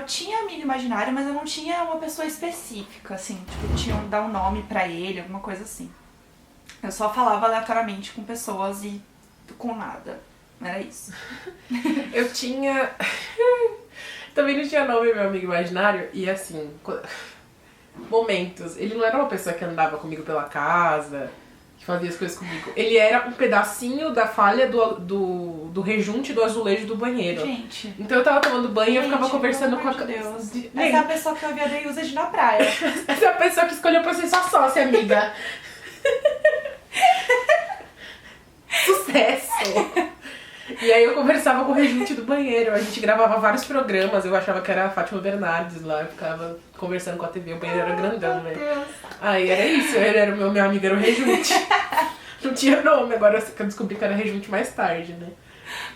eu tinha amigo imaginário, mas eu não tinha uma pessoa específica, assim. Tipo, tinha dar um nome pra ele, alguma coisa assim. Eu só falava aleatoriamente com pessoas e com nada. Era isso. Eu tinha... Também não tinha nome, meu amigo imaginário. E assim, momentos. Ele não era uma pessoa que andava comigo pela casa, que fazia as coisas comigo. Ele era um pedacinho da falha do rejunte do azulejo do banheiro. Gente. Então eu tava tomando banho e eu ficava conversando com a... Deus. Essa é a pessoa que eu vi a Day Usage na praia. Essa é a pessoa que escolheu pra ser sua sócia, amiga. Sucesso! E aí eu conversava com o rejunte do banheiro, a gente gravava vários programas, eu achava que era a Fátima Bernardes lá, eu ficava conversando com a TV, o banheiro era grandão, né? Aí era isso, ele era o meu amigo, era o rejunte. Não tinha nome, agora eu descobri que era rejunte mais tarde, né?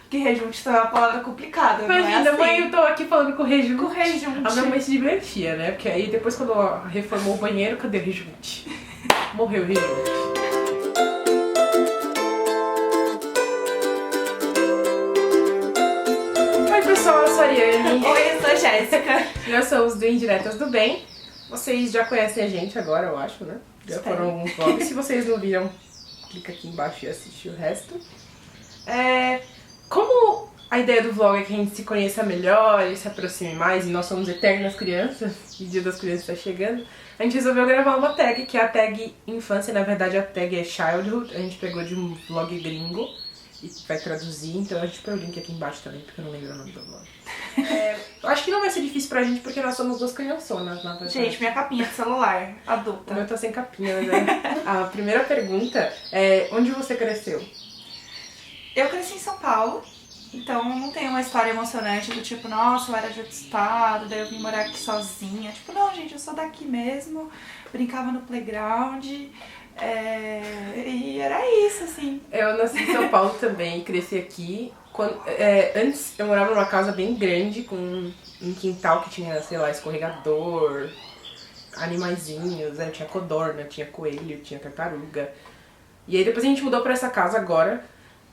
Porque rejunte é uma palavra complicada, Imagina, não é assim? Mãe, eu tô aqui falando com o rejunte. Com rejunte. A minha mãe se divertia, né? Porque aí depois quando reformou o banheiro, cadê o rejunte? Morreu o rejunte. Pessoal, eu sou a Ariane. Oi, eu sou a Jéssica. Nós somos do Indiretas do Bem. Vocês já conhecem a gente agora, eu acho, né? Já foram alguns vlogs. Se vocês não viram, clica aqui embaixo e assiste o resto. Como a ideia do vlog é que a gente se conheça melhor e se aproxime mais, e nós somos eternas crianças, e o Dia das Crianças está chegando, a gente resolveu gravar uma tag, que é a tag infância. Na verdade a tag é childhood, a gente pegou de um vlog gringo e vai traduzir, então a gente põe o link aqui embaixo também, porque eu não lembro o nome do vlog. Eu acho que não vai ser difícil pra gente, porque nós somos duas criançonas, na verdade. Gente, minha capinha de celular, adulta. O meu tá sem capinha, né? A primeira pergunta é, onde você cresceu? Eu cresci em São Paulo, então não tenho uma história emocionante do tipo, nossa, eu era de outro estado, daí eu vim morar aqui sozinha. Tipo, não, gente, eu sou daqui mesmo, brincava no playground, e era isso, assim. Eu nasci em São Paulo também, cresci aqui. Antes eu morava numa casa bem grande, com um quintal que tinha, sei lá, escorregador, animaizinhos, tinha codorna, tinha coelho, tinha tartaruga. E aí depois a gente mudou pra essa casa agora.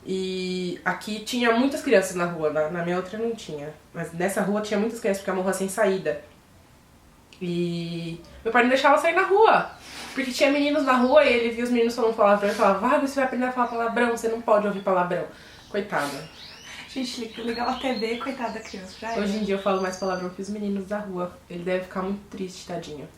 E aqui tinha muitas crianças na rua, na minha outra não tinha. Mas nessa rua tinha muitas crianças, porque é uma rua sem saída. E meu pai não deixava sair na rua, porque tinha meninos na rua e ele via os meninos falando palavrão e falava, você vai aprender a falar palavrão, você não pode ouvir palavrão. Coitada. Gente, ligava a TV, coitada da criança, já era. Hoje em dia eu falo mais palavrão que os meninos da rua. Ele deve ficar muito triste, tadinho.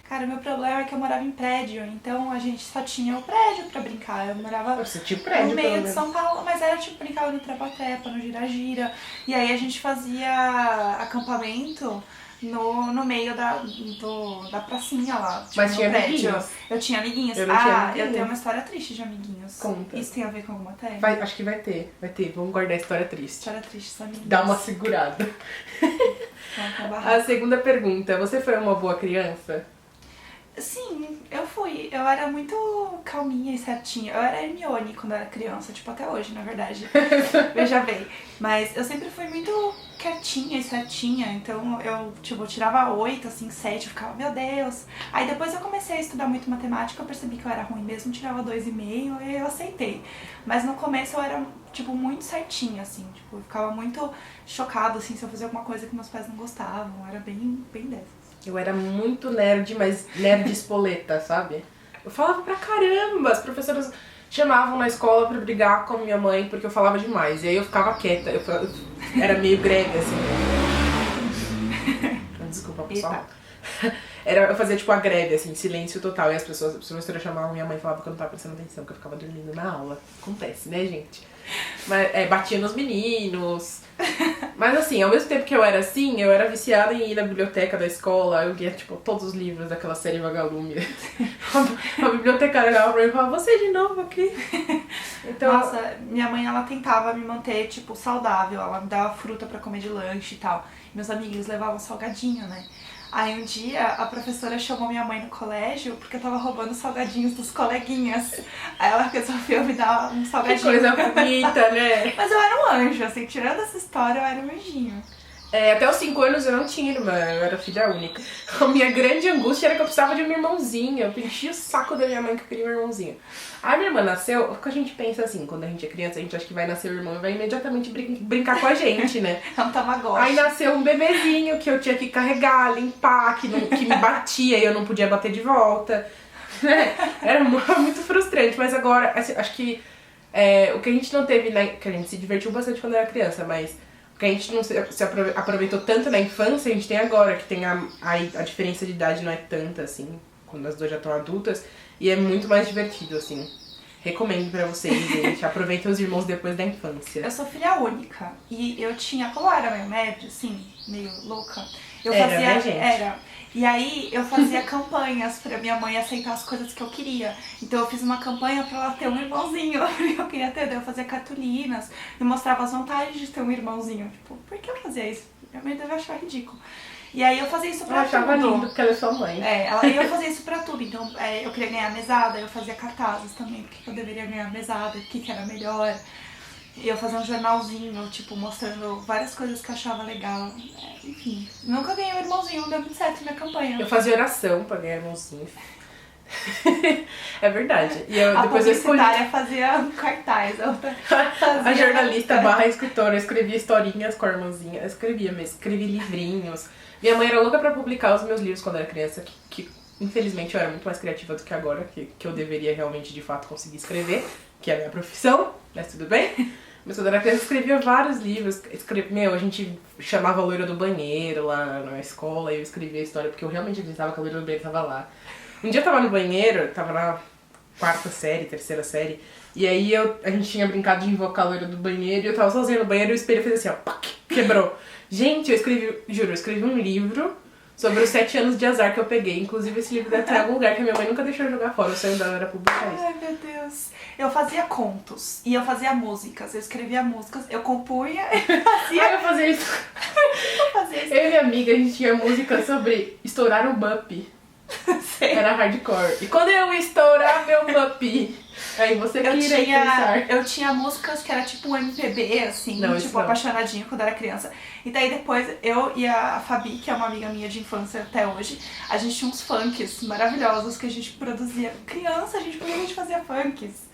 Cara, meu problema é que eu morava em prédio, então a gente só tinha o prédio pra brincar. Eu morava Você tinha prédio, no meio pelo de menos. São Paulo, mas era tipo, brincava no trepa-trepa, no gira-gira. E aí a gente fazia acampamento no meio da pracinha lá, tipo, Mas no tinha prédio. amiguinhos? Eu tinha amiguinhos. Eu não tinha amiguinhos. Eu tenho uma história triste de amiguinhos. Conta. Isso tem a ver com alguma tag? Acho que vai ter. Vamos guardar a história triste. História triste, só amiguinhos. Dá uma segurada. A segunda pergunta, você foi uma boa criança? Sim, eu fui. Eu era muito calminha e certinha. Eu era Hermione quando eu era criança, tipo até hoje, na verdade. Veja bem. Mas eu sempre fui muito quietinha e certinha, então eu, tipo, tirava 8, assim, 7, eu ficava, meu Deus. Aí depois eu comecei a estudar muito matemática, eu percebi que eu era ruim mesmo, tirava 2,5 e eu aceitei. Mas no começo eu era, tipo, muito certinha, assim, tipo, eu ficava muito chocada, assim, se eu fazia alguma coisa que meus pais não gostavam, eu era bem dessas. Eu era muito nerd, mas nerd espoleta, sabe? Eu falava pra caramba, as professoras chamavam na escola pra brigar com a minha mãe porque eu falava demais. E aí eu ficava quieta, eu era meio greve, assim. Desculpa, pessoal. Eu fazia tipo a greve, assim, silêncio total. E as professoras chamavam minha mãe e falavam que eu não tava prestando atenção, que eu ficava dormindo na aula. Acontece, né, gente? Mas batia nos meninos. Mas assim, ao mesmo tempo que eu era assim, eu era viciada em ir na biblioteca da escola. Eu lia, tipo, todos os livros daquela série Vagalume. A bibliotecária olhava pra mim e falava, você de novo aqui? Então... Nossa, minha mãe, ela tentava me manter, tipo, saudável. Ela me dava fruta pra comer de lanche e tal. Meus amigos levavam salgadinho, né? Aí um dia a professora chamou minha mãe no colégio porque eu tava roubando salgadinhos dos coleguinhas. Aí ela resolveu me dar um salgadinho. Que coisa bonita, né? Mas eu era um anjo, assim, tirando essa história, eu era um anjinho. Até os 5 anos eu não tinha irmã, eu era filha única. A minha grande angústia era que eu precisava de um irmãozinho. Eu enchia o saco da minha mãe que eu queria um irmãozinho. Aí minha irmã nasceu, porque a gente pensa assim, quando a gente é criança, a gente acha que vai nascer o irmão e vai imediatamente brincar com a gente, né? É um tamagotchi. Aí nasceu um bebezinho que eu tinha que carregar, limpar, que me batia e eu não podia bater de volta. Era muito frustrante, mas agora, assim, acho que o que a gente não teve, que a gente se divertiu bastante quando era criança, mas o que a gente não se aproveitou tanto na infância, a gente tem agora, que tem a diferença de idade não é tanta, assim, quando as duas já estão adultas, e é muito mais divertido, assim. Recomendo pra vocês, gente. Aproveitem os irmãos depois da infância. Eu sou filha única. E eu tinha, como eu era meio médio, assim, meio louca, eu Era, fazia. né, gente? Era. E aí eu fazia campanhas pra minha mãe aceitar as coisas que eu queria. Então eu fiz uma campanha pra ela ter um irmãozinho. Eu queria ter, daí eu fazia cartolinas e mostrava as vantagens de ter um irmãozinho. Tipo, por que eu fazia isso? Minha mãe deve achar ridículo. E aí eu fazia isso pra tudo. Eu achava lindo porque ela é sua mãe. E eu fazia isso pra tudo. Então eu queria ganhar mesada, eu fazia cartazes também, porque eu deveria ganhar mesada, o que era melhor. E eu fazia um jornalzinho, tipo, mostrando várias coisas que eu achava legal. Enfim, nunca ganhei um irmãozinho, não deu muito certo minha campanha. Eu fazia oração pra ganhar irmãozinho. É verdade. E eu, A depois eu escolhi. fazia cartaz. A jornalista barra escritora, eu escrevia historinhas com a irmãzinha. Eu escrevia mesmo, escrevi livrinhos. Minha mãe era louca pra publicar os meus livros quando eu era criança, que infelizmente eu era muito mais criativa do que agora, que eu deveria realmente de fato conseguir escrever, que é a minha profissão, mas tudo bem. Mas quando eu era criança eu escrevia vários livros. A gente chamava a loira do banheiro lá na escola e eu escrevia a história porque eu realmente acreditava que a loira do banheiro tava lá. Um dia eu tava no banheiro, eu tava na 4ª série, 3ª série, e aí a gente tinha brincado de invocar a loira do banheiro e eu tava sozinha no banheiro e o espelho fez assim, ó, pac, quebrou. Gente, eu escrevi um livro sobre os 7 anos de azar que eu peguei. Inclusive esse livro deve estar em algum lugar que a minha mãe nunca deixou eu jogar fora. O sonho dela era publicar isso. Ai, meu Deus. Eu fazia contos e eu fazia músicas. Eu escrevia músicas, eu compunha e fazia... Eu fazia isso. Eu e minha amiga, a gente tinha música sobre estourar o Mup. Era hardcore. E quando eu estourar meu Mup, aí você pensar. Eu tinha músicas que era tipo um MPB, assim, não, tipo apaixonadinho quando era criança. E daí depois eu e a Fabi, que é uma amiga minha de infância até hoje, a gente tinha uns funks maravilhosos que a gente produzia. Criança, por que a gente fazia funks?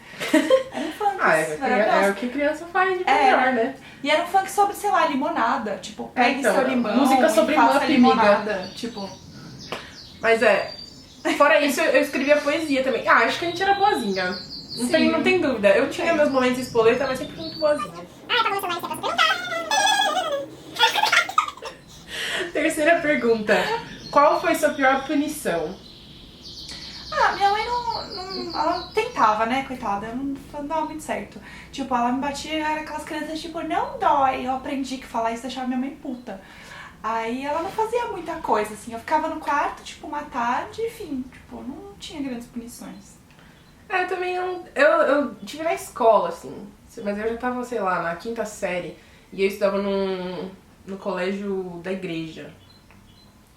Eram funks é o que criança faz de melhor, né? E era um funk sobre, sei lá, limonada. Tipo, pegue seu limão música sobre e faça Mup, limonada. amiga. Tipo... Mas fora isso, eu escrevia poesia também. Ah, acho que a gente era boazinha. Não tem dúvida. Eu tinha meus momentos de espoleta, mas sempre fui muito boazinha. Terceira pergunta. Qual foi sua pior punição? Minha mãe ela tentava, né, coitada, não dava muito certo. Tipo, ela me batia, era aquelas crianças tipo, não dói. Eu aprendi que falar isso deixava minha mãe puta. Aí ela não fazia muita coisa, assim, eu ficava no quarto, tipo, uma tarde, enfim, tipo, não tinha grandes punições. Eu também não... Eu tive na escola, assim, mas eu já tava, sei lá, na 5ª série, e eu estudava no colégio da igreja.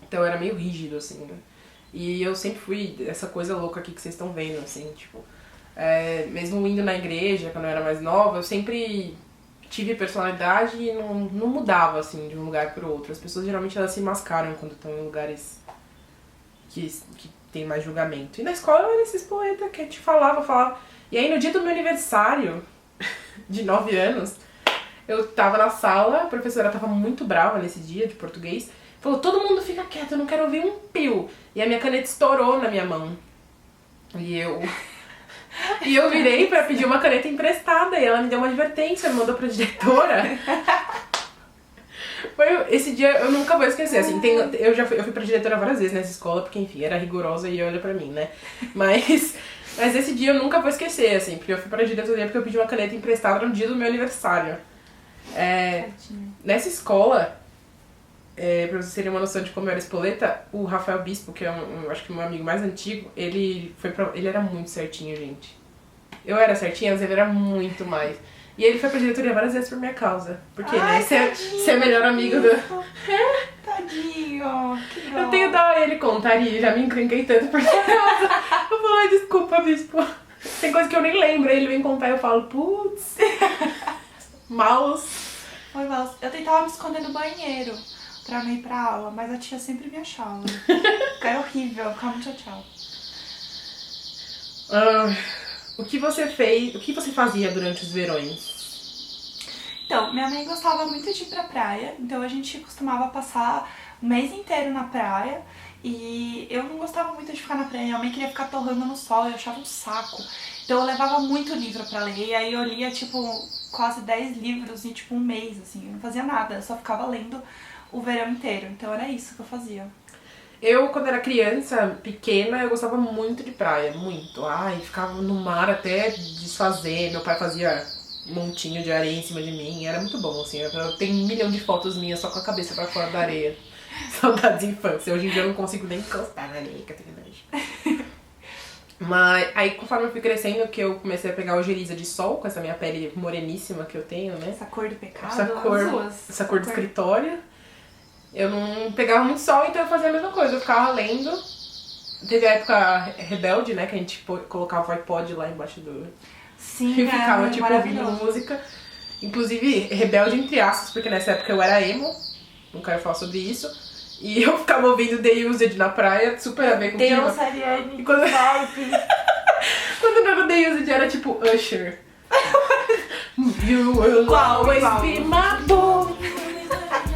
Então era meio rígido, assim, né? E eu sempre fui essa coisa louca aqui que vocês estão vendo, assim, tipo... mesmo indo na igreja, quando eu era mais nova, eu sempre... tive personalidade e não mudava, assim, de um lugar pro outro. As pessoas, geralmente, elas se mascaram quando estão em lugares que tem mais julgamento. E na escola, eu era esses poetas que te falava. E aí, no dia do meu aniversário, de 9 anos, eu tava na sala, a professora tava muito brava nesse dia, de português, falou, todo mundo fica quieto, eu não quero ouvir um pio. E a minha caneta estourou na minha mão. E eu virei pra pedir uma caneta emprestada e ela me deu uma advertência, me mandou pra diretora. Esse dia eu nunca vou esquecer, assim, eu fui pra diretora várias vezes nessa escola, porque enfim, era rigorosa e olha pra mim, né? Mas esse dia eu nunca vou esquecer, assim, porque eu fui pra diretoria porque eu pedi uma caneta emprestada no dia do meu aniversário. Nessa escola, pra vocês terem uma noção de como eu era espoleta, o Rafael Bispo, que é acho que o meu amigo mais antigo, ele era muito certinho, gente. Eu era certinha, mas ele era muito mais. E ele foi pra diretoria várias vezes por minha causa. Porque, né, ser melhor amigo do... Tadinho, que dó. Eu tenho dó, e ele contaria, já me encrenquei tanto por sua causa. Eu falo, ai, desculpa, Bispo. Tem coisa que eu nem lembro, aí ele vem contar e eu falo, putz, maus. Foi mal. Eu tentava me esconder no banheiro pra não ir pra aula, mas a tia sempre me achava. Era horrível, eu ficava muito chateada. O que você fez, o que você fazia durante os verões? Então, minha mãe gostava muito de ir pra praia, então a gente costumava passar o mês inteiro na praia. E eu não gostava muito de ficar na praia, minha mãe queria ficar torrando no sol, eu achava um saco. Então eu levava muito livro pra ler, e aí eu lia, tipo, quase 10 livros em, tipo, um mês, assim. Eu não fazia nada, eu só ficava lendo o verão inteiro. Então era isso que eu fazia. Eu, quando era criança, pequena, eu gostava muito de praia, muito. Ai, ficava no mar até desfazer, meu pai fazia um montinho de areia em cima de mim, era muito bom, assim. Eu tenho 1 milhão de fotos minhas só com a cabeça pra fora da areia. Saudades de infância. Hoje em dia eu não consigo nem encostar na areia, que eu tenho nojo. Mas aí, conforme eu fui crescendo, que eu comecei a pegar ojeriza de sol, com essa minha pele moreníssima que eu tenho, né? Essa cor do pecado, Essa cor do escritório. Eu não pegava muito sol, então eu fazia a mesma coisa. Eu ficava lendo. Teve a época rebelde, né? Que a gente colocava o iPod lá embaixo do... Sim, e ficava, tipo, ouvindo música. Inclusive, rebelde entre aspas, porque nessa época eu era emo. Não quero falar sobre isso. E eu ficava ouvindo The Used na praia, super a ver com o clima. Deus, Ariane, E quando... vibe. Quando não era The Used, era tipo Usher. You will always be my boy.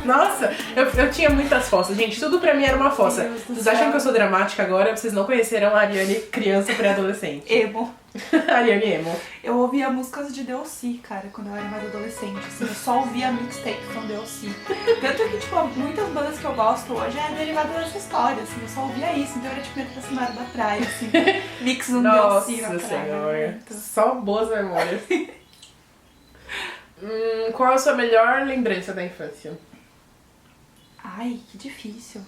Nossa, eu tinha muitas fossas. Gente, tudo pra mim era uma fossa. Vocês acham que eu sou dramática agora? Vocês não conheceram a Ariane criança pré-adolescente. Emo. Ariane emo. Eu ouvia músicas de DLC, cara, quando eu era mais adolescente. Assim, eu só ouvia mixtape com DLC. Tanto que, tipo, muitas bandas que eu gosto hoje é derivado dessa história, assim. Eu só ouvia isso, então era tipo minha trilha sonora da praia, assim. Mix no DLC na praia. Nossa senhora. Então. Só boas memórias. Qual é a sua melhor lembrança da infância? Ai, que difícil.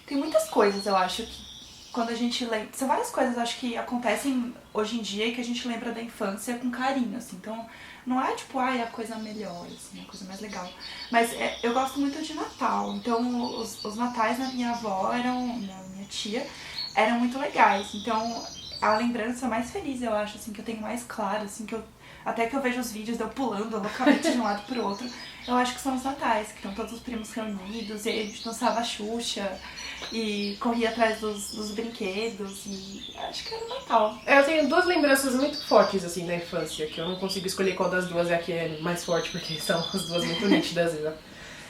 Tem muitas coisas, eu acho, que quando a gente lembra... São várias coisas, acho que acontecem hoje em dia e que a gente lembra da infância com carinho, assim. Então, não é tipo, ai, a coisa melhor, assim, a coisa mais legal. Mas eu gosto muito de Natal. Então, os natais da minha avó eram... da minha tia, eram muito legais. Então, a lembrança mais feliz, eu acho, assim, que eu tenho mais claro, assim, que eu... Até que eu vejo os vídeos de eu pulando loucamente de um lado pro outro, eu acho que são os natais, que estão todos os primos reunidos, e aí a gente dançava a Xuxa, e corria atrás dos brinquedos, e acho que era o Natal. Eu tenho duas lembranças muito fortes, assim, da infância, que eu não consigo escolher qual das duas é a que é mais forte, porque são as duas muito nítidas, né?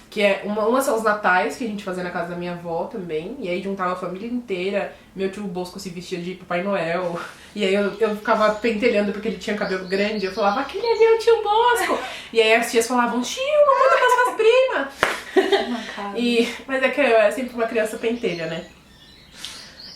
Que é, uma são os natais, que a gente fazia na casa da minha avó também, e aí juntava a família inteira, meu tio Bosco se vestia de Papai Noel, e aí eu ficava pentelhando porque ele tinha cabelo grande, eu falava, aquele é meu tio Bosco! E aí as tias falavam, tio, não conta pra suas primas! Mas é que eu era sempre uma criança pentelha, né?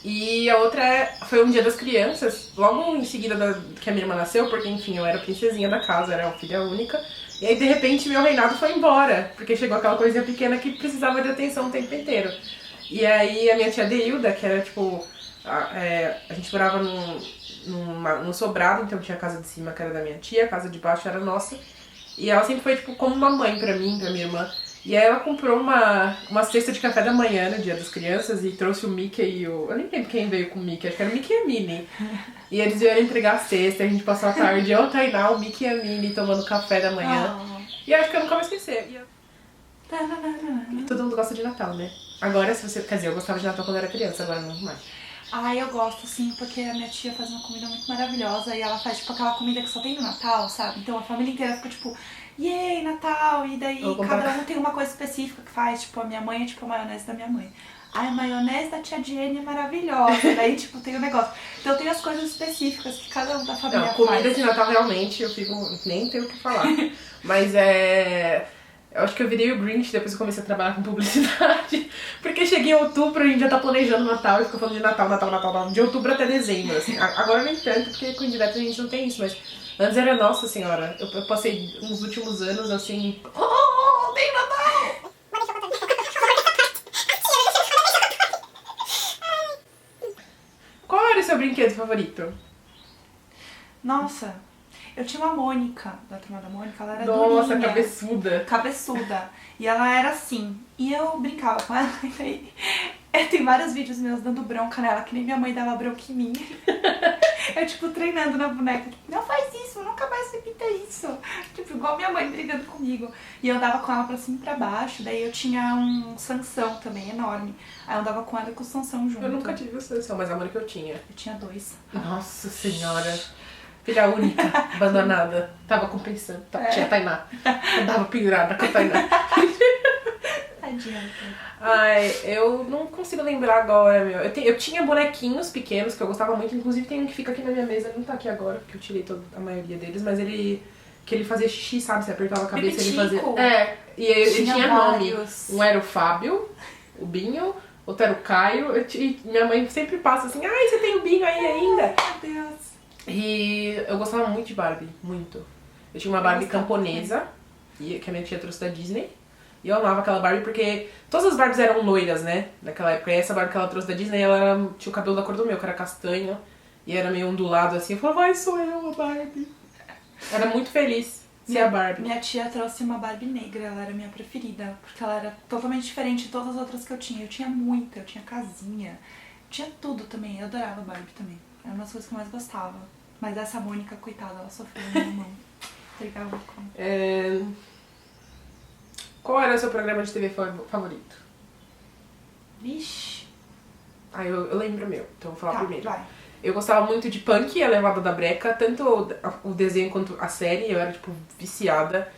E a outra foi um dia das crianças, logo em seguida que a minha irmã nasceu, porque enfim, eu era a princesinha da casa, era a filha única. E aí de repente meu reinado foi embora, porque chegou aquela coisinha pequena que precisava de atenção o tempo inteiro. E aí a minha tia Deilda, que era tipo, a gente morava num sobrado, então tinha a casa de cima que era da minha tia, a casa de baixo era nossa. E ela sempre foi tipo como uma mãe pra mim, pra minha irmã. E aí ela comprou uma cesta de café da manhã no Dia das Crianças e trouxe o Mickey e o... Eu nem lembro quem veio com o Mickey, acho que era o Mickey e a Minnie. E eles vieram entregar a cesta, a gente passou a tarde, eu, Tainá, o Mickey e a Minnie tomando café da manhã. E acho que eu nunca vou esquecer. Todo mundo gosta de Natal, né? Agora, se você... Quer dizer, eu gostava de Natal quando eu era criança, agora não mais. Ai, eu gosto, sim, porque a minha tia faz uma comida muito maravilhosa e ela faz, tipo, aquela comida que só tem no Natal, sabe? Então a família inteira fica, tipo, yay, Natal! E daí cada um tem uma coisa específica que faz, tipo, a minha mãe é, tipo, a maionese da minha mãe. Ai, a maionese da tia Jenny é maravilhosa. Daí, tipo, tem o negócio. Então tem as coisas específicas que cada um da família faz. Comida de Natal, realmente, eu fico... Nem tenho o que falar. Mas eu acho que eu virei o Grinch depois que eu comecei a trabalhar com publicidade. Porque cheguei em outubro, a gente já tá planejando Natal e fica falando de Natal, de outubro até dezembro, assim. Agora nem tanto, porque com indireto a gente não tem isso, mas antes era, nossa senhora, eu passei uns últimos anos assim, tem Natal! Qual era o seu brinquedo favorito? Nossa, eu tinha uma Mônica, da Turma da Mônica, ela era Nossa, durinha. cabeçuda. Cabeçuda. E ela era assim. E eu brincava com ela, e daí tem vários vídeos meus dando bronca nela, que nem minha mãe dava bronca em mim. Eu, tipo, treinando na boneca. Tipo, não faz isso, nunca mais repita isso. Tipo, igual minha mãe brigando comigo. E eu andava com ela pra cima e pra baixo. Daí eu tinha um Sansão também, enorme. Aí eu andava com ela e com o Sansão junto. Eu nunca tive o Sansão, mas a Mônica eu tinha. Eu tinha 2. Nossa senhora. Filha única, abandonada. Tava compensando. Tinha Tainá. Andava pendurada com a Tainá. Tadinha. Ai, eu não consigo lembrar agora, meu. Eu tinha bonequinhos pequenos que eu gostava muito. Inclusive tem um que fica aqui na minha mesa. Ele não tá aqui agora, porque eu tirei a maioria deles. Mas ele... Que ele fazia xixi, sabe? Você apertava a cabeça e ele fazia... E ele tinha nome. Um era o Fábio, o Binho. Outro era o Caio. E minha mãe sempre passa assim, ai, você tem o Binho aí ainda? Ai, meu Deus. E eu gostava muito de Barbie, muito. Eu tinha uma Barbie camponesa, que a minha tia trouxe da Disney. E eu amava aquela Barbie porque todas as Barbies eram loiras, né? Naquela época. E essa Barbie que ela trouxe da Disney, ela tinha o cabelo da cor do meu, que era castanho. E era meio ondulado assim. Eu falava, ai, sou eu, a Barbie. Era muito feliz ser a Barbie. Minha tia trouxe uma Barbie negra, ela era minha preferida. Porque ela era totalmente diferente de todas as outras que eu tinha. Eu tinha muita, eu tinha casinha. Tinha tudo também, eu adorava Barbie também. Era uma das coisas que eu mais gostava. Mas essa Mônica, coitada, ela sofreu na minha mão. Obrigada. Qual era o seu programa de TV favorito? Vixe. Ah, eu lembro o meu, então eu vou falar primeiro. Vai. Eu gostava muito de Punk, a Levada da Breca, tanto o desenho quanto a série, eu era, tipo, viciada.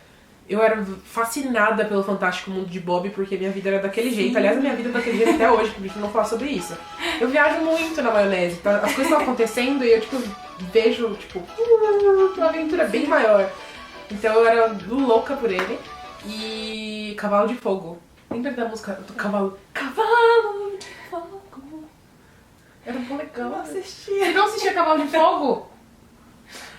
Eu era fascinada pelo Fantástico Mundo de Bob, porque minha vida era daquele jeito. Aliás, a minha vida é daquele jeito até hoje, porque a gente não fala sobre isso. Eu viajo muito na maionese, tá? As coisas estão acontecendo e eu, tipo, vejo, tipo, uma aventura bem maior. Então eu era louca por ele. E Cavalo de Fogo. Lembra da música do Cavalo? Cavalo de Fogo. Era um legal. Eu não assistia. Você não assistia Cavalo de Fogo?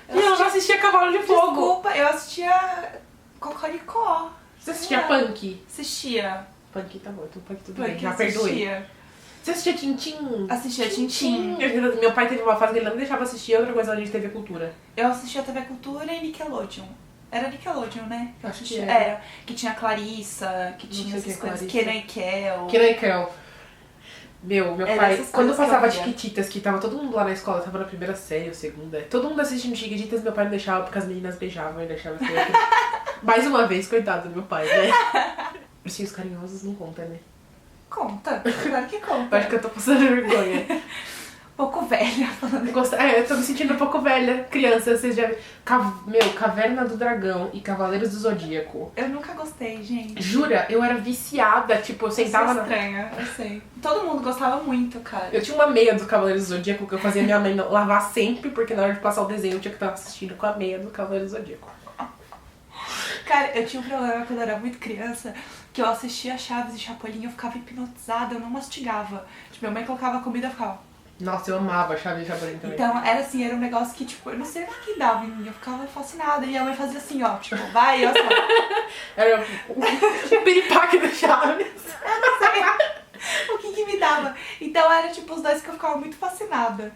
Eu não assistia Cavalo de Fogo. Desculpa, eu assistia Cocoricó. Você assistia Punk? Assistia. Punk tá bom, então Punk tudo Punk bem, já perdoei. assistia. Você assistia Tintim? Assistia Tintim. Meu pai teve uma fase que ele não me deixava assistir outra coisa além de TV Cultura. Eu assistia TV Cultura e Nickelodeon. Era Nickelodeon, né? Acho que era. Que tinha Clarissa, que Não tinha sei essas quem é coisas. Clarissa. Kenan e Kel. Kenan e Kel. Meu Era pai, essas quando coisas que eu passava via. Chiquititas, que tava todo mundo lá na escola, tava na primeira série ou segunda, todo mundo assistindo Chiquititas, meu pai não deixava porque as meninas beijavam e deixava assim. Mais uma vez, coitado do meu pai, né? Ursinhos Carinhosos não conta, né? Conta, claro que Eu conta. acho que eu tô passando vergonha. Pouco velha falando. Eu tô me sentindo um pouco velha. Criança, vocês já viram? Caverna do Dragão e Cavaleiros do Zodíaco. Eu nunca gostei, gente. Jura? Eu era viciada, tipo, eu sentava Isso é na... estranha, eu sei. Todo mundo gostava muito, cara. Eu tinha uma meia do Cavaleiros do Zodíaco que eu fazia minha mãe lavar sempre, porque na hora de passar o desenho eu tinha que estar assistindo com a meia do Cavaleiros do Zodíaco. Cara, eu tinha um problema quando eu era muito criança, que eu assistia Chaves e Chapolin, eu ficava hipnotizada, eu não mastigava. Tipo, minha mãe colocava comida e eu ficava... Nossa, eu amava Chaves e Chapolin também. Então, era assim, era um negócio que, tipo, eu não sei o que dava em mim, eu ficava fascinada. E minha mãe fazia assim, ó, tipo, vai, eu só... Era o piripaque do Chaves. Eu não sei o que me dava. Então, era, tipo, os dois que eu ficava muito fascinada.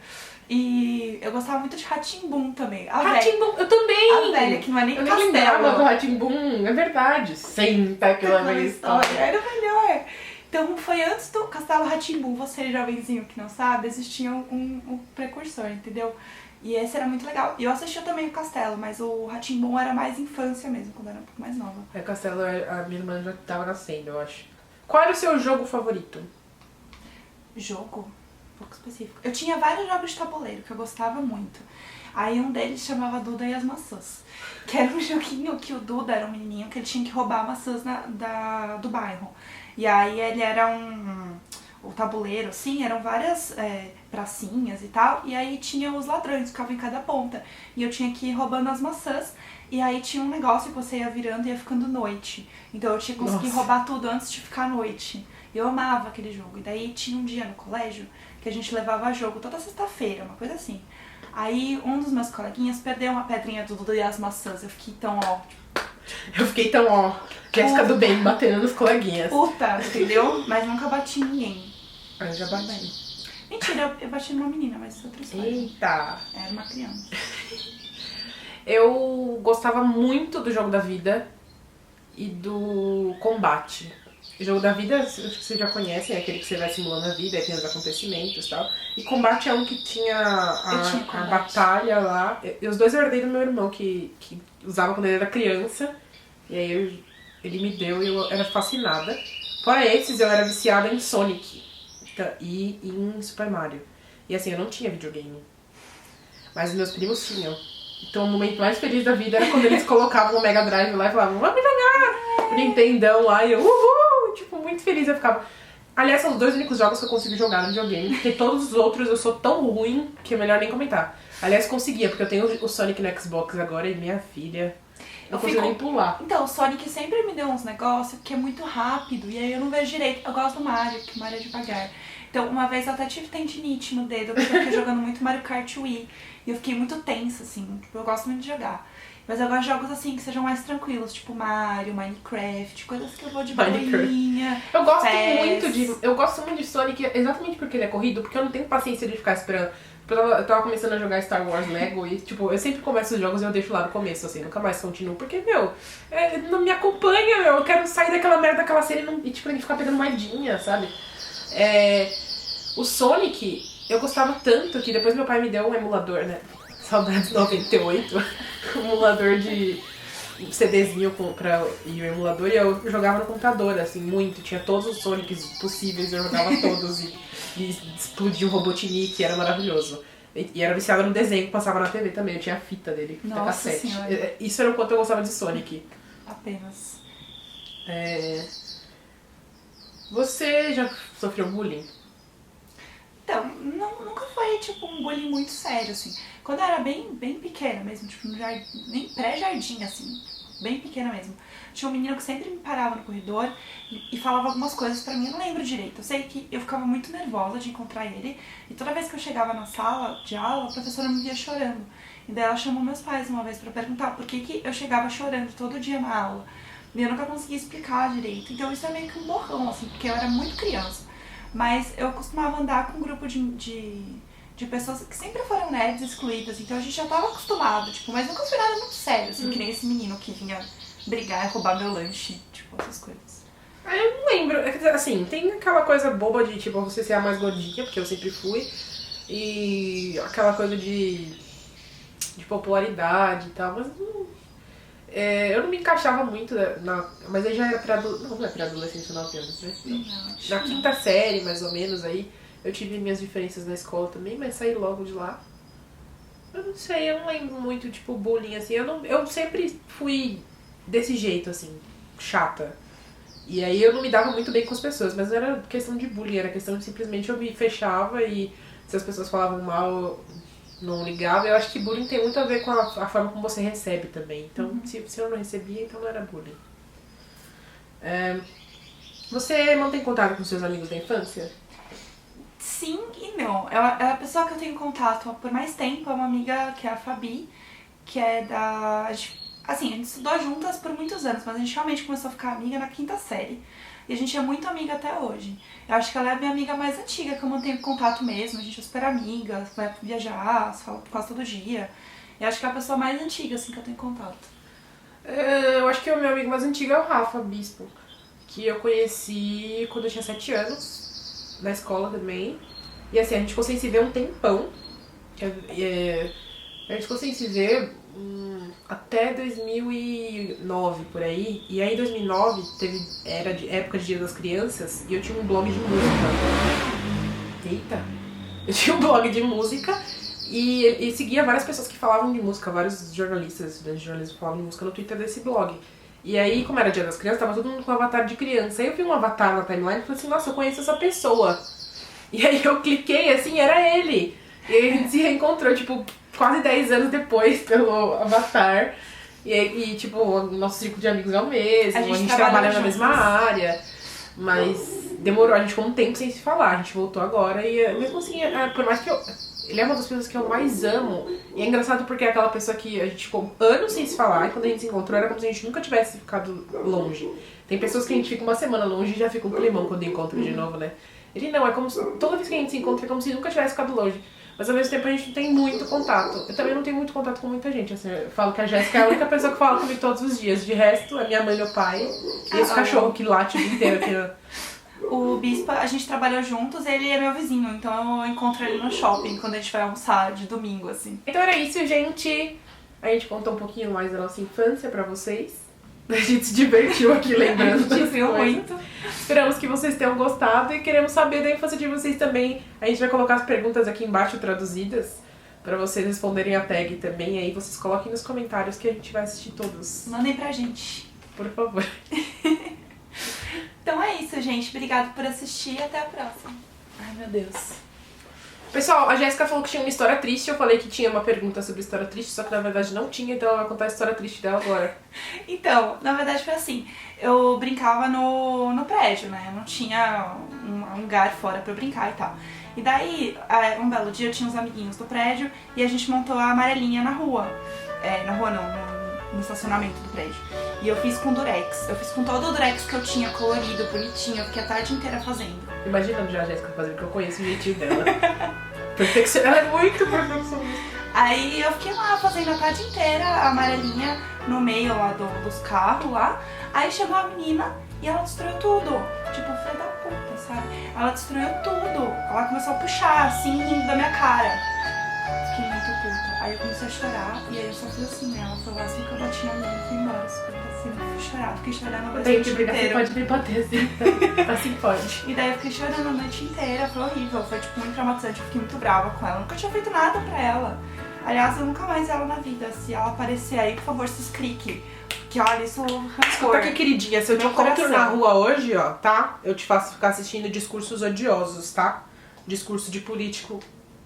E eu gostava muito de Rá-Tim-Bum também. A velha, Rá-Tim-Bum, eu também! a velha, que não é nem Eu nem lembrava do castelo. Rá-Tim-Bum, é verdade. Senta que lá vem a história. Era o melhor. Então, foi antes do Castelo Rá-Tim-Bum, você jovenzinho que não sabe, existia um precursor, entendeu? E esse era muito legal. E eu assistia também o Castelo, mas o Rá-Tim-Bum era mais infância mesmo, quando eu era um pouco mais nova. É, Castelo, a minha irmã já tava nascendo, eu acho. Qual era o seu jogo favorito? Jogo? Um pouco específico. Eu tinha vários jogos de tabuleiro que eu gostava muito. Aí um deles chamava Duda e as Maçãs. Que era um joguinho que o Duda era um menininho que ele tinha que roubar maçãs do bairro. E aí ele era o tabuleiro, assim, eram várias pracinhas e tal. E aí tinha os ladrões, que ficavam em cada ponta. E eu tinha que ir roubando as maçãs. E aí tinha um negócio que você ia virando e ia ficando noite. Então eu tinha que conseguir roubar tudo antes de ficar noite. E eu amava aquele jogo. E daí tinha um dia no colégio que a gente levava jogo toda sexta-feira, uma coisa assim. Aí um dos meus coleguinhas perdeu uma pedrinha do Duda e as Maçãs. Eu fiquei tão, ó... Eu fiquei tão, ó, Jéssica do bem, batendo nos coleguinhas. Puta, entendeu? Mas nunca bati em ninguém. Eu já bati. Mentira, eu bati numa menina, mas outra história. Eita! Era uma criança. Eu gostava muito do Jogo da Vida e do Combate. Jogo da vida, acho que vocês já conhecem, é aquele que você vai simulando a vida, aí tem os acontecimentos e tal. E combate é um que tinha a batalha lá. E os dois eu herdei do meu irmão, que usava quando ele era criança. E aí ele me deu e eu era fascinada. Fora esses, eu era viciada em Sonic e em Super Mario. E assim, eu não tinha videogame. Mas meus primos tinham. Então o momento mais feliz da vida era quando eles colocavam o Mega Drive lá e falavam, vamos jogar! O Nintendão lá e eu, uhul! Tipo, muito feliz eu ficava. Aliás, são os dois únicos jogos que eu consigo jogar no videogame, porque todos os outros eu sou tão ruim que é melhor nem comentar. Aliás, conseguia, porque eu tenho o Sonic no Xbox agora e minha filha... Eu consigo nem pular. Então, o Sonic sempre me deu uns negócios que é muito rápido, e aí eu não vejo direito. Eu gosto do Mario, porque o Mario é devagar. Então, uma vez eu até tive tendinite no dedo, porque eu fiquei jogando muito Mario Kart Wii. E eu fiquei muito tensa, assim. Tipo, eu gosto muito de jogar. Mas eu gosto de jogos, assim, que sejam mais tranquilos. Tipo Mario, Minecraft, coisas que eu vou de boinha. Eu gosto muito de Sonic, exatamente porque ele é corrido, porque eu não tenho paciência de ficar esperando. Eu tava começando a jogar Star Wars Lego e, tipo, eu sempre começo os jogos e eu deixo lá no começo, assim, nunca mais continuo. Porque, não me acompanha, eu quero sair daquela merda daquela série e, tipo, ficar pegando moedinha, sabe? O Sonic, eu gostava tanto que depois meu pai me deu um emulador, né? Saudades 98. Um emulador de CDzinho e o emulador, e eu jogava no computador, assim, muito. Tinha todos os Sonics possíveis, eu jogava todos e explodia o Robotnik, era maravilhoso. E era viciada no desenho que passava na TV também, eu tinha a fita dele, fita cassete. Senhora. Isso era o quanto eu gostava de Sonic. Apenas. Você já sofreu bullying? Então, nunca foi, tipo, um bullying muito sério, assim. Quando eu era bem pequena mesmo, tipo, no jardim, nem pré-jardim, assim, bem pequena mesmo. Tinha um menino que sempre me parava no corredor e falava algumas coisas pra mim, eu não lembro direito. Eu sei que eu ficava muito nervosa de encontrar ele, e toda vez que eu chegava na sala de aula, a professora me via chorando. E daí ela chamou meus pais uma vez pra perguntar por que eu chegava chorando todo dia na aula. E eu nunca conseguia explicar direito. Então isso é meio que um borrão, assim, porque eu era muito criança. Mas eu costumava andar com um grupo de pessoas que sempre foram nerds excluídas, então a gente já tava acostumado, tipo, mas nunca foi nada muito sério, assim, que nem esse menino que vinha brigar e roubar meu lanche, tipo, essas coisas. Eu não lembro, assim, tem aquela coisa boba de, tipo, você ser a mais gordinha, porque eu sempre fui, e aquela coisa de popularidade e tal, mas eu não me encaixava muito mas aí já era não é pré-adolescência, 9 anos, né? Na quinta série, mais ou menos, aí eu tive minhas diferenças na escola também, mas saí logo de lá. Eu não sei, eu não lembro muito, tipo, bullying, assim, eu sempre fui desse jeito, assim, chata. E aí eu não me dava muito bem com as pessoas, mas não era questão de bullying, era questão de simplesmente eu me fechava e se as pessoas falavam mal, não ligava. Eu acho que bullying tem muito a ver com a forma como você recebe também. Então, se eu não recebia, então não era bullying. Você mantém contato com seus amigos da infância? Sim e não. A pessoa que eu tenho contato por mais tempo é uma amiga que é a Fabi, que é assim, a gente estudou juntas por muitos anos, mas a gente realmente começou a ficar amiga na quinta série. E a gente é muito amiga até hoje. Eu acho que ela é a minha amiga mais antiga, que eu mantenho contato mesmo. A gente é super amiga, vai viajar, se fala quase todo dia. E acho que é a pessoa mais antiga, assim, que eu tenho contato. Eu acho que o meu amigo mais antigo é o Rafa Bispo, que eu conheci quando eu tinha 7 anos, na escola também. E assim, a gente ficou sem se ver um tempão. A gente ficou sem se ver até 2009, por aí. E aí em 2009 era de época de Dia das Crianças e eu tinha um blog de música. Eita! Eu tinha um blog de música e seguia várias pessoas que falavam de música, vários jornalistas, estudantes de jornalismo falavam de música no Twitter desse blog. E aí, como era Dia das Crianças, tava todo mundo com um avatar de criança. Aí eu vi um avatar na timeline e falei assim, nossa, eu conheço essa pessoa. E aí eu cliquei assim, era ele. E aí a gente se reencontrou, tipo, quase 10 anos depois pelo avatar. E tipo, o nosso ciclo de amigos é o mesmo, a gente trabalha na mesma área. Mas demorou, a gente ficou um tempo sem se falar, a gente voltou agora e mesmo assim, por mais que ele é uma das pessoas que eu mais amo. E é engraçado porque é aquela pessoa que a gente ficou anos sem se falar e quando a gente se encontrou era como se a gente nunca tivesse ficado longe. Tem pessoas que a gente fica uma semana longe e já fica um climão quando encontra de novo, né? Ele não, é como se toda vez que a gente se encontra é como se nunca tivesse ficado longe. mas ao mesmo tempo a gente não tem muito contato. Eu também não tenho muito contato com muita gente, assim, eu falo que a Jéssica é a única pessoa que fala comigo todos os dias. De resto, é minha mãe e meu pai e esse cachorro que late o dia inteiro aqui. O Bispa, a gente trabalhou juntos, ele é meu vizinho, então eu encontro ele no shopping quando a gente vai almoçar de domingo, assim. Então era isso, gente. A gente contou um pouquinho mais da nossa infância pra vocês. A gente se divertiu aqui lembrando. A gente viu muito. Esperamos que vocês tenham gostado e queremos saber da infância de vocês também. A gente vai colocar as perguntas aqui embaixo traduzidas pra vocês responderem a tag também. Aí vocês coloquem nos comentários que a gente vai assistir todos. Mandem pra gente. Por favor. Então é isso, gente. Obrigada por assistir e até a próxima. Ai, meu Deus. Pessoal, a Jéssica falou que tinha uma história triste. Eu falei que tinha uma pergunta sobre história triste, só que na verdade não tinha, então ela vai contar a história triste dela agora. Então, na verdade foi assim. Eu brincava no prédio, né? Eu não tinha um lugar fora pra eu brincar e tal. E daí, um belo dia eu tinha uns amiguinhos do prédio e a gente montou a amarelinha na rua. Na rua não, no estacionamento do prédio. E eu fiz com durex. Eu fiz com todo o durex que eu tinha, colorido, bonitinho. Eu fiquei a tarde inteira fazendo. Imaginando já a Jéssica fazendo, porque eu conheço o jeitinho dela. Ela é muito perfeccionista. Aí eu fiquei lá fazendo a tarde inteira a amarelinha no meio lá dos carros lá. Aí chegou a menina e ela destruiu tudo. Tipo, filha da puta, sabe? Ela destruiu tudo. Ela começou a puxar assim da minha cara. Fiquei muito puta. Aí eu comecei a chorar e aí eu só fiz assim, né? Ela falou assim que eu bati na mão e fui embora. Assim, eu fui chorar, fiquei chorando a noite inteira. Você pode me bater assim, assim pode. E daí eu fiquei chorando a noite inteira, foi horrível, foi tipo muito traumatizante, eu fiquei muito brava com ela. Eu nunca tinha feito nada pra ela. Aliás, eu nunca mais ela na vida. Se ela aparecer aí, por favor, se inscreve. Que olha, isso Escuta aqui, queridinha, se eu te Meu encontro coração. na rua hoje, ó, tá? Eu te faço ficar assistindo discursos odiosos, tá? Discurso de político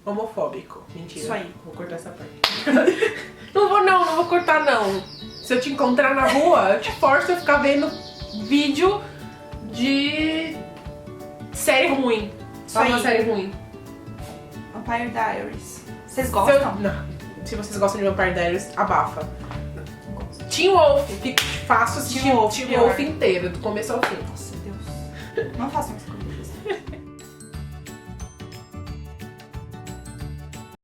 homofóbico. Mentira. Isso aí. Vou cortar essa parte. não vou cortar não. Se eu te encontrar na rua, eu te forço a ficar vendo vídeo de série ruim. Só uma aí. série ruim. Vampire Diaries. Vocês Se gostam? não. Se vocês gostam de Vampire Diaries, abafa. Teen Wolf. Faço assistir Teen Wolf, Teen pior. Wolf inteiro, do começo ao fim. Nossa, Deus. Não façam isso.